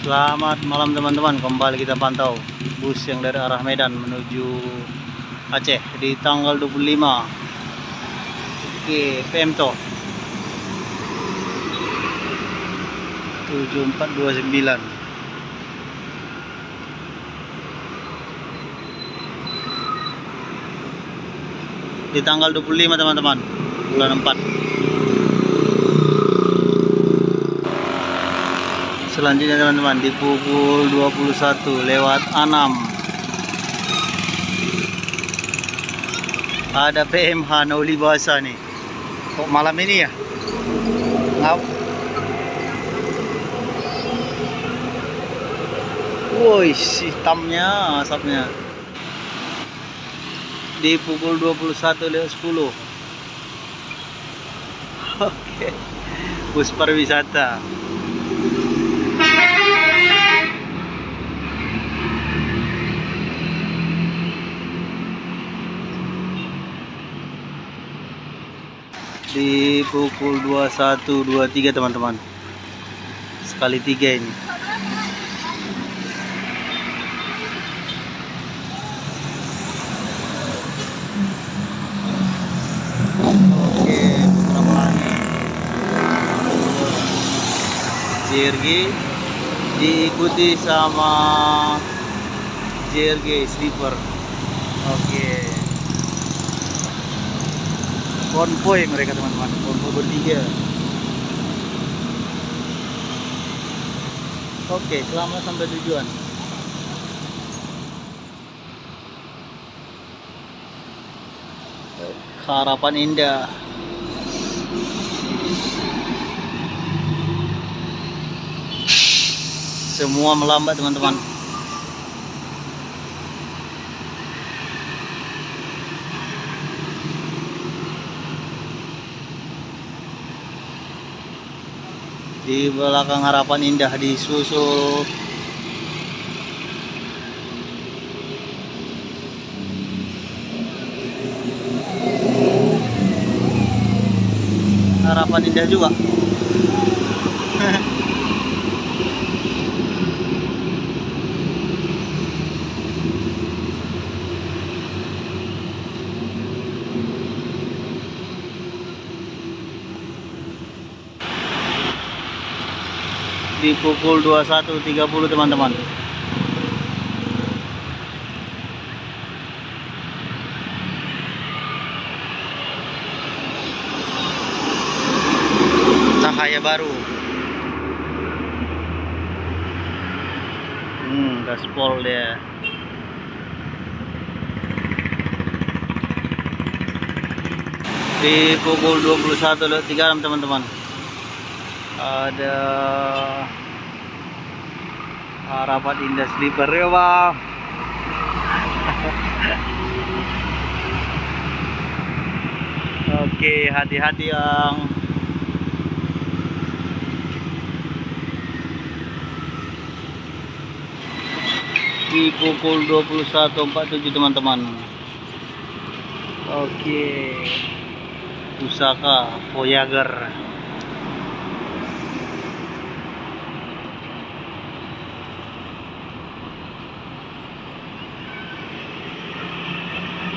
Selamat malam teman-teman, kembali kita pantau bus yang dari arah Medan menuju Aceh di tanggal 25. Oke, PMTO 7429 di tanggal 25 teman-teman, bulan 4. Selanjutnya teman-teman di pukul 21:06 ada PMH Nauli Bahasa nih. Kok malam ini ya? Ngap. Woi, hitamnya asapnya. Di pukul 21:10. Oke. Bus pariwisata. Di pukul 21:23 teman-teman, sekali 3 ini. Oke, beberapa lagi JRG diikuti sama JRG sleeper. Oke, konvoy mereka teman-teman, konvoy bertiga. Oke, selamat sampai tujuan. Harapan Indah. Semua melambat teman-teman. Di belakang Harapan Indah disusul Harapan Indah juga. Di pukul 21:30 teman-teman. Cahaya baru. Gaspol dia. Di pukul 21:36 teman-teman. Ada Harapan Indah sleeper ya bang. Oke, hati-hati yang di pukul 21:47 teman-teman. Oke, Pusaka Voyager.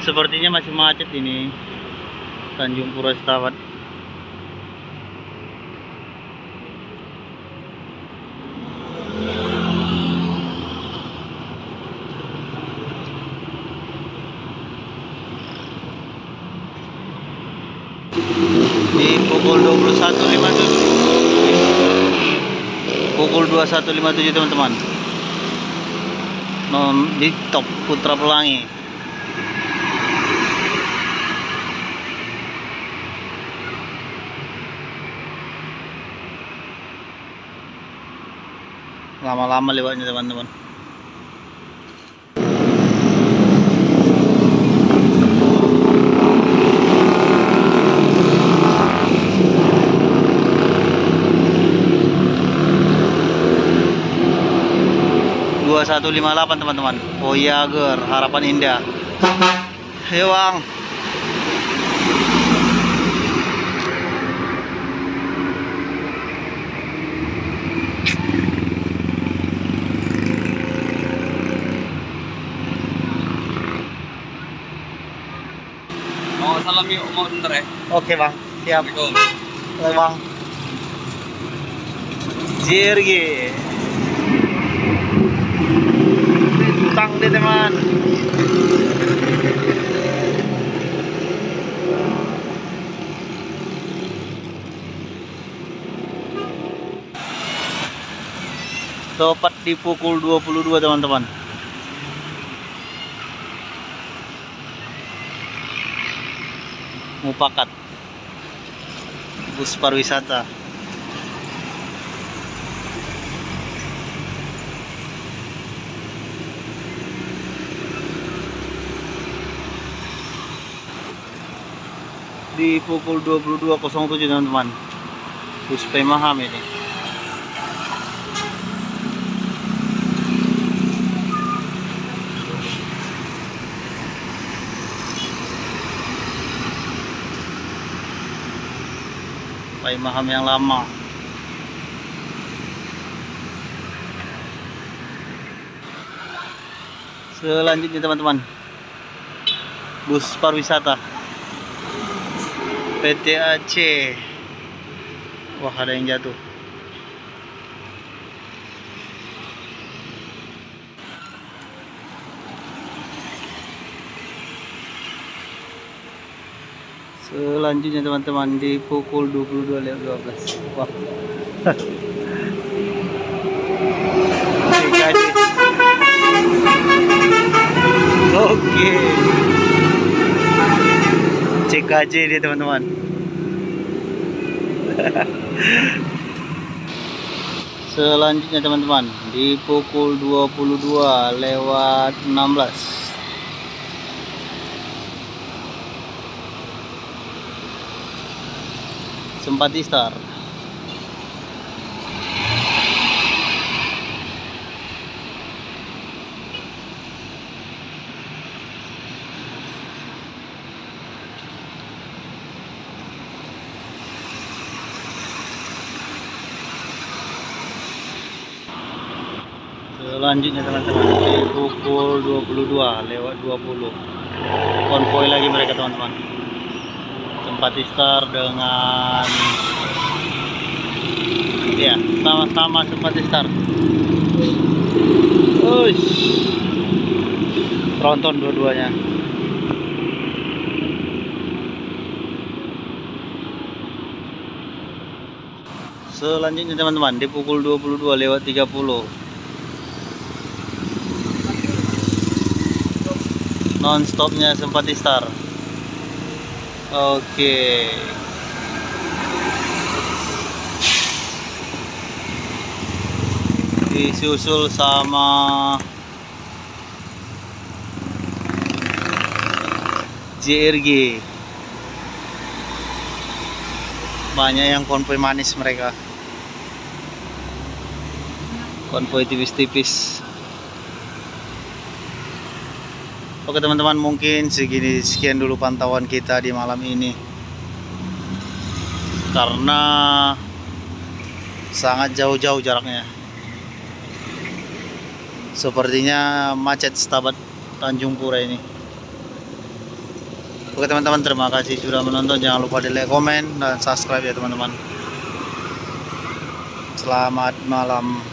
Sepertinya masih macet ini Tanjung Pura Setabat. Di pukul 21:57 teman-teman, di Top Putra Pelangi. Lama-lama lewatnya teman-teman. Dua 21:58 teman-teman. Voyager Harapan Indah. Ayo bang. salam yuk, mau bentar ya. Oke bang, siap. Assalamualaikum. Oke bang. JRG. Utang deh teman. Tepat di pukul 22 teman-teman. Mupakat bus pariwisata. Di pukul 22.07 teman-teman. Bus Pemaham ini. Pemaham yang lama. Selanjutnya teman-teman, bus pariwisata PT Aceh. Wah, ada yang jatuh. Selanjutnya teman-teman di pukul 22.12. Wah. Oke. CKJ dia teman-teman. Selanjutnya teman-teman di pukul 22.16. Simpati Star. Selanjutnya teman-teman di pukul 22.20. Konvoy lagi mereka teman-teman. Simpati Star dengan ya sama-sama Simpati Star. Uish. Tronton dua-duanya. Selanjutnya teman-teman di pukul 22.30. Non-stopnya Simpati Star. Oke. Disusul sama JRG. Banyak yang konvoy manis mereka. Konvoy tipis-tipis. Oke teman-teman, mungkin sekian dulu pantauan kita di malam ini, karena sangat jauh-jauh jaraknya. Sepertinya macet setabat Tanjung Pura ini. Oke teman-teman, terima kasih sudah menonton. Jangan lupa di like, komen, dan subscribe ya teman-teman. Selamat malam.